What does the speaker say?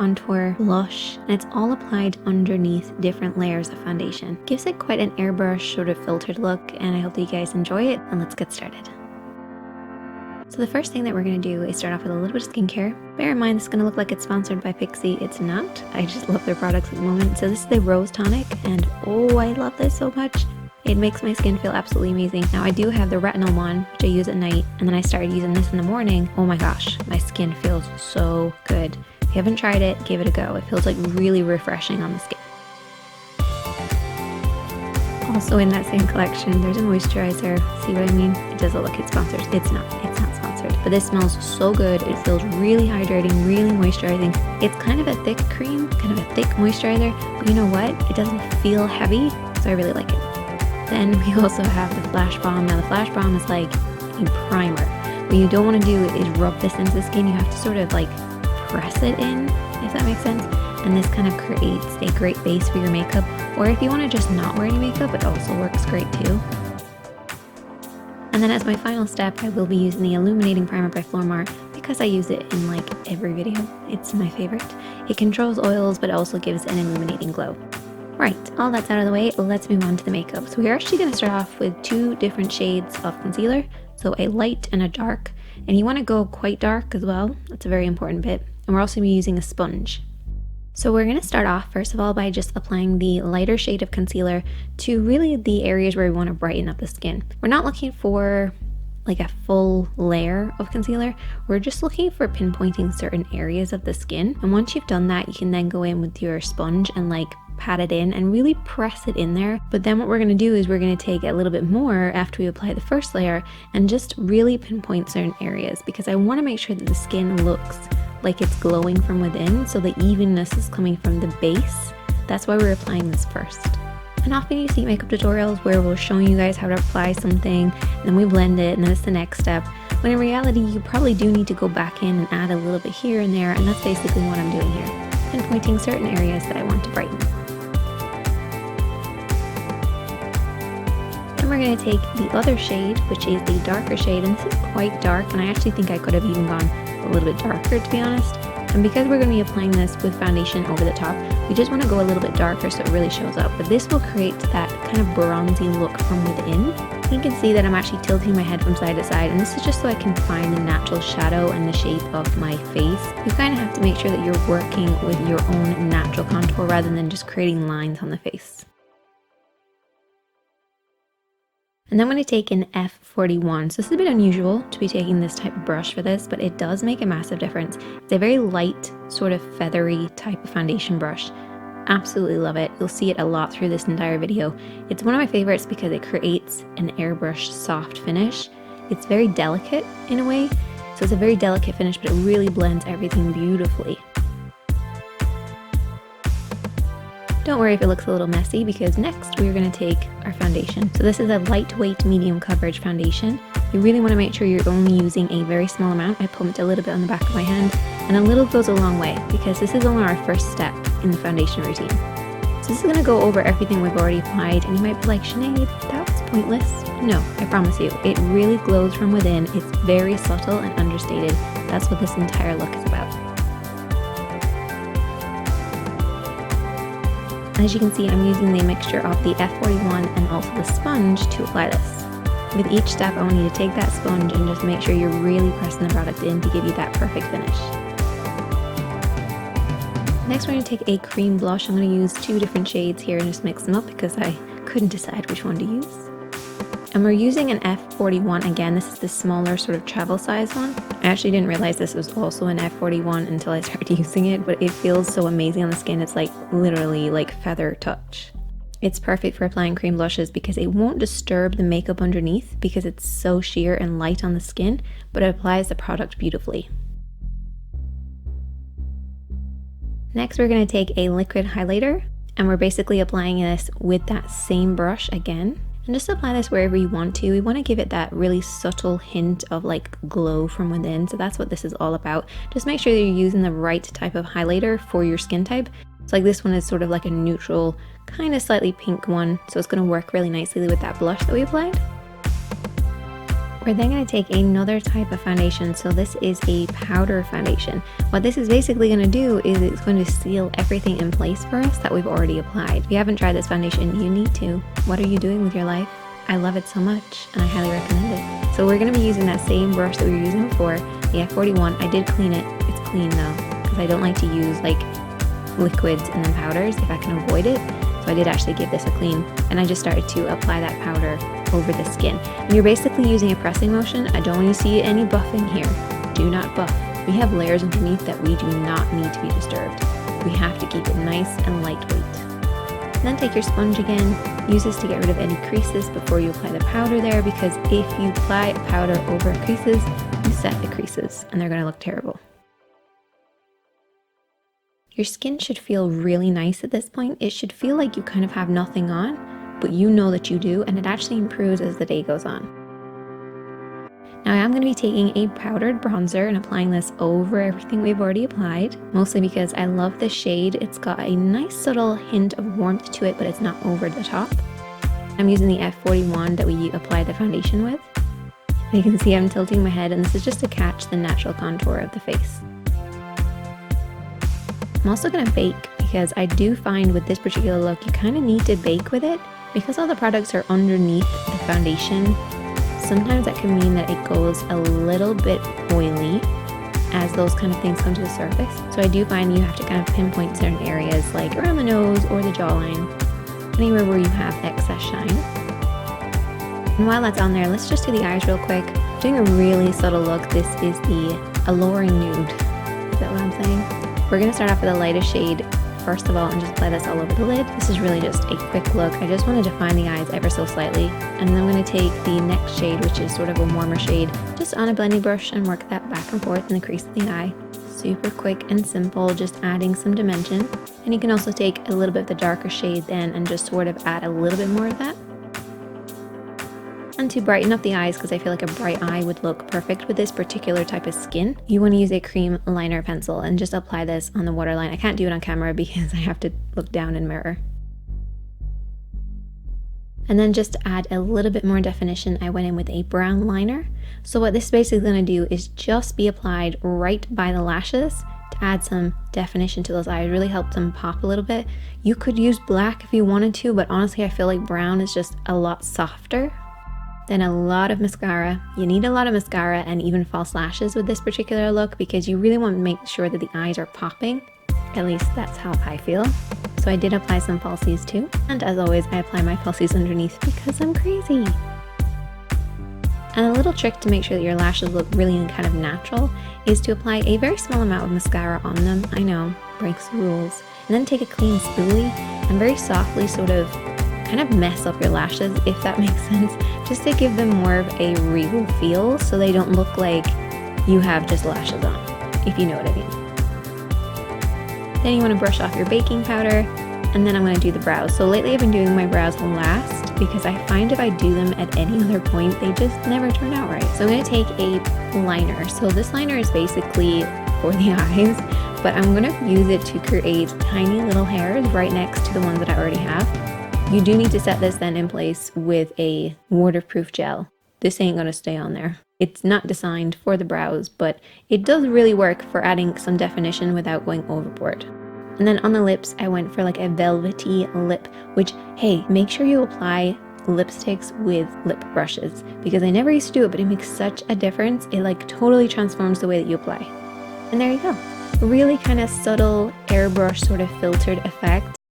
contour, blush, and it's all applied underneath different layers of foundation. Gives it quite an airbrush sort of filtered look, and I hope that you guys enjoy it, and let's get started. So the first thing that we're going to do is start off with a little bit of skincare. Bear in mind this is going to look like it's sponsored by Pixie. It's not. I just love their products at the moment. So this is the Rose Tonic, and oh, I love this so much. It makes my skin feel absolutely amazing. Now I do have the retinol one, which I use at night, and then I started using this in the morning. Oh my gosh, my skin feels so good. If you haven't tried it, give it a go. It feels like really refreshing on the skin. Also in that same collection, there's a moisturizer. See what I mean? It doesn't look like it's sponsored. It's not sponsored. But this smells so good. It feels really hydrating, really moisturizing. It's kind of a thick cream, kind of a thick moisturizer, but you know what? It doesn't feel heavy, so I really like it. Then we also have the Flash Balm. Now the Flash Balm is like a primer. What you don't want to do is rub this into the skin. You have to sort of like press it in, if that makes sense. And this kind of creates a great base for your makeup. Or if you want to just not wear any makeup, it also works great too. And then as my final step, I will be using the Illuminating Primer by Flormar because I use it in like every video. It's my favorite. It controls oils, but also gives an illuminating glow. Right, all that's out of the way, let's move on to the makeup. So we're actually going to start off with two different shades of concealer. So a light and a dark. And you want to go quite dark as well. That's a very important bit. And we're also going to be using a sponge. So we're going to start off first of all by just applying the lighter shade of concealer to really the areas where we want to brighten up the skin. We're not looking for like a full layer of concealer. We're just looking for pinpointing certain areas of the skin. And once you've done that, you can then go in with your sponge and like pat it in and really press it in there. But then what we're going to do is we're going to take a little bit more after we apply the first layer and just really pinpoint certain areas, because I want to make sure that the skin looks like it's glowing from within, so the evenness is coming from the base. That's why we're applying this first. And often you see makeup tutorials where we're showing you guys how to apply something, and then we blend it, and then it's the next step. When in reality, you probably do need to go back in and add a little bit here and there, and that's basically what I'm doing here. Pinpointing certain areas that I want to brighten. Then we're going to take the other shade, which is the darker shade, and this is quite dark, and I actually think I could have even gone a little bit darker, to be honest. And because we're going to be applying this with foundation over the top, we just want to go a little bit darker so it really shows up. But this will create that kind of bronzy look from within. You can see that I'm actually tilting my head from side to side, and this is just so I can find the natural shadow and the shape of my face. You kind of have to make sure that you're working with your own natural contour rather than just creating lines on the face. And then I'm going to take an F41. So this is a bit unusual to be taking this type of brush for this, but it does make a massive difference. It's a very light, sort of feathery type of foundation brush. Absolutely love it. You'll see it a lot through this entire video. It's one of my favorites because it creates an airbrush soft finish. It's very delicate in a way. So it's a very delicate finish, but it really blends everything beautifully. Don't worry if it looks a little messy, because next we're going to take our foundation. So this is a lightweight medium coverage foundation. You really want to make sure you're only using a very small amount. I pumped a little bit on the back of my hand, and a little goes a long way because this is only our first step in the foundation routine. So this is going to go over everything we've already applied, and you might be like, Sinead, that was pointless. No, I promise you, it really glows from within. It's very subtle and understated. That's what this entire look is about. As you can see, I'm using the mixture of the F41 and also the sponge to apply this. With each step, I want you to take that sponge and just make sure you're really pressing the product in to give you that perfect finish. Next, we're going to take a cream blush. I'm going to use two different shades here and just mix them up because I couldn't decide which one to use. And we're using an F41 again. This is the smaller sort of travel size one. I actually didn't realize this was also an F41 until I started using it, but it feels so amazing on the skin. It's like literally like feather touch. It's perfect for applying cream blushes because it won't disturb the makeup underneath because it's so sheer and light on the skin, but it applies the product beautifully. Next, we're going to take a liquid highlighter, and we're basically applying this with that same brush again. And just apply this wherever you want to. We want to give it that really subtle hint of like glow from within. So that's what this is all about. Just make sure that you're using the right type of highlighter for your skin type. So like this one is sort of like a neutral, kind of slightly pink one. So it's going to work really nicely with that blush that we applied. We're then going to take another type of foundation. So this is a powder foundation. What this is basically going to do is it's going to seal everything in place for us that we've already applied. If you haven't tried this foundation, you need to. What are you doing with your life? I love it so much and I highly recommend it. So we're going to be using that same brush that we were using before, the F41. I did clean it. It's clean though, because I don't like to use like liquids and then powders if I can avoid it. So I did actually give this a clean, and I just started to apply that powder over the skin. And you're basically using a pressing motion. I don't want you to see any buffing here. Do not buff. We have layers underneath that we do not need to be disturbed. We have to keep it nice and lightweight. And then take your sponge again. Use this to get rid of any creases before you apply the powder there, because if you apply powder over creases, you set the creases and they're going to look terrible. Your skin should feel really nice at this point. It should feel like you kind of have nothing on, but you know that you do, and it actually improves as the day goes on. Now I am going to be taking a powdered bronzer and applying this over everything we've already applied, mostly because I love this shade. It's got a nice subtle hint of warmth to it, but it's not over the top. I'm using the F41 that we applied the foundation with. You can see I'm tilting my head, and this is just to catch the natural contour of the face. I'm also going to bake, because I do find with this particular look you kind of need to bake with it. Because all the products are underneath the foundation, sometimes that can mean that it goes a little bit oily as those kind of things come to the surface. So I do find you have to kind of pinpoint certain areas like around the nose or the jawline, anywhere where you have excess shine. And while that's on there, let's just do the eyes real quick. Doing a really subtle look. This is the Alluring Nude. Is that what I'm saying? We're going to start off with the lightest shade first of all and just apply this all over the lid. This is really just a quick look. I just want to define the eyes ever so slightly. And then I'm going to take the next shade, which is sort of a warmer shade, just on a blending brush and work that back and forth in the crease of the eye. Super quick and simple, just adding some dimension. And you can also take a little bit of the darker shade then and just sort of add a little bit more of that. And to brighten up the eyes, because I feel like a bright eye would look perfect with this particular type of skin, you want to use a cream liner pencil and just apply this on the waterline. I can't do it on camera because I have to look down in mirror. And then just to add a little bit more definition, I went in with a brown liner. So what this is basically going to do is just be applied right by the lashes to add some definition to those eyes, really help them pop a little bit. You could use black if you wanted to, but honestly I feel like brown is just a lot softer. Then a lot of mascara. You need a lot of mascara and even false lashes with this particular look, because you really want to make sure that the eyes are popping. At least that's how I feel. So I did apply some falsies too. And as always, I apply my falsies underneath because I'm crazy. And a little trick to make sure that your lashes look really kind of natural is to apply a very small amount of mascara on them. I know, breaks the rules. And then take a clean spoolie and very softly sort of kind of mess up your lashes, if that makes sense, just to give them more of a regal feel so they don't look like you have just lashes on, if you know what I mean. Then you want to brush off your baking powder, and then I'm going to do the brows. So lately I've been doing my brows last because I find if I do them at any other point, they just never turn out right. So I'm going to take a liner. So this liner is basically for the eyes, but I'm going to use it to create tiny little hairs right next to the ones that I already have. You do need to set this then in place with a waterproof gel. This ain't gonna stay on there. It's not designed for the brows, but it does really work for adding some definition without going overboard. And then on the lips, I went for like a velvety lip, which, hey, make sure you apply lipsticks with lip brushes, because I never used to do it, but it makes such a difference. It like totally transforms the way that you apply. And there you go. Really kind of subtle airbrush sort of filtered effect.